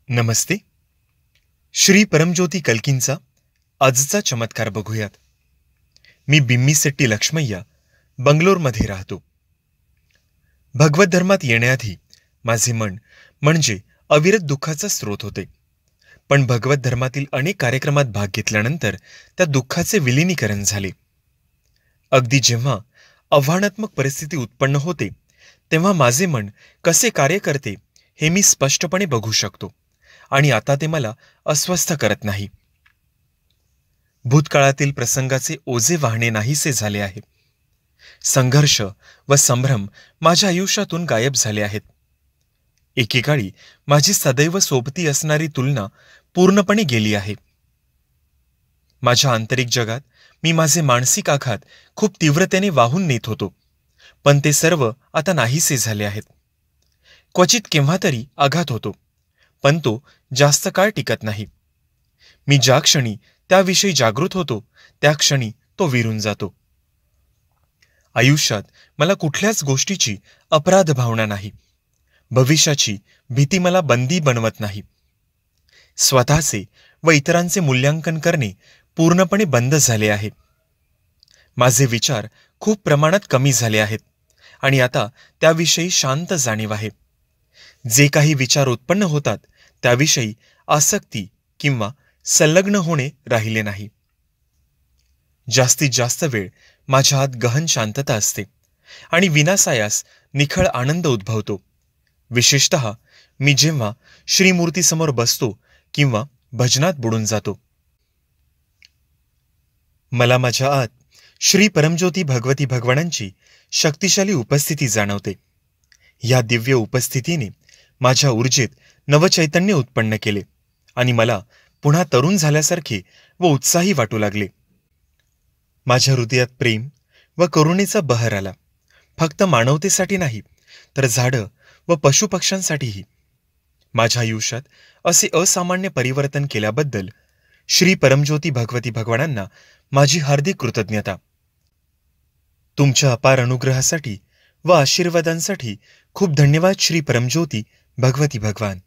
नमस्ते. श्री परमज्योती कल्कींचा आजचा चमत्कार बघूयात. मी बिम्मीसेट्टी लक्ष्मय्या बंगलोरमध्ये राहतो. भगवत धर्मात येण्याआधी माझे मन म्हणजे अविरत दुःखाचा स्रोत होते. पण भगवत धर्मातील अनेक कार्यक्रमात भाग घेतल्यानंतर त्या दुःखाचे विलिनीकरण झाले. अगदी जेव्हा आव्हानात्मक परिस्थिती उत्पन्न होते तेव्हा माझे मन कसे कार्य करते हे मी स्पष्टपणे बघू शकतो आणि आता ते मला अस्वस्थ करत नाही. भूतकाळातील प्रसंगाचे ओझे वाहणे नाहीसे झाले आहे. संघर्ष व संभ्रम माझ्या आयुष्यातून गायब झाले आहेत. एकेकाळी माझी सदैव सोबती असणारी तुलना पूर्णपणे गेली आहे. माझ्या आंतरिक जगात मी माझे मानसिक आघात खूप तीव्रतेने वाहून नेत होतो, पण ते सर्व आता नाहीसे झाले आहेत. क्वचित केव्हा तरी आघात होतो, पण तो जास्त काळ टिकत नाही. मी ज्या क्षणी त्याविषयी जागृत होतो त्या क्षणी तो विरून जातो. आयुष्यात मला कुठल्याच गोष्टीची अपराध भावना नाही. भविष्याची भीती मला बंदी बनवत नाही. स्वतःचे व इतरांचे मूल्यांकन करणे पूर्णपणे बंद झाले आहे. माझे विचार खूप प्रमाणात कमी झाले आहेत आणि आता त्याविषयी शांत जाणीव आहे. जे काही विचार उत्पन्न होतात त्याविषयी आसक्ती किंवा संलग्न होणे राहिले नाही. जास्तीत जास्त वेळ माझ्या आत गहन शांतता असते आणि विनासायास निखळ आनंद उद्भवतो. विशेषतः मी जेव्हा श्रीमूर्तीसमोर बसतो किंवा भजनात बुडून जातो. मला माझ्या आत श्री परमज्योती भगवती भगवानांची शक्तिशाली उपस्थिती जाणवते. या दिव्य उपस्थितीने माझ्या ऊर्जेत नवचैतन्य उत्पन्न केले आणि मला पुन्हा तरुण झाल्यासारखे व उत्साही वाटू लागले. माझ्या हृदयात प्रेम व करुणेचा बहर आला. फक्त मानवतेसाठी नाही, तर झाडं व पशुपक्ष्यांसाठीही. माझ्या आयुष्यात असे असामान्य परिवर्तन केल्याबद्दल श्री परमज्योती भगवती भगवानांना माझी हार्दिक कृतज्ञता. तुमच्या अपार अनुग्रहासाठी व आशीर्वादांसाठी खूप धन्यवाद श्री परमज्योती भगवती भगवान.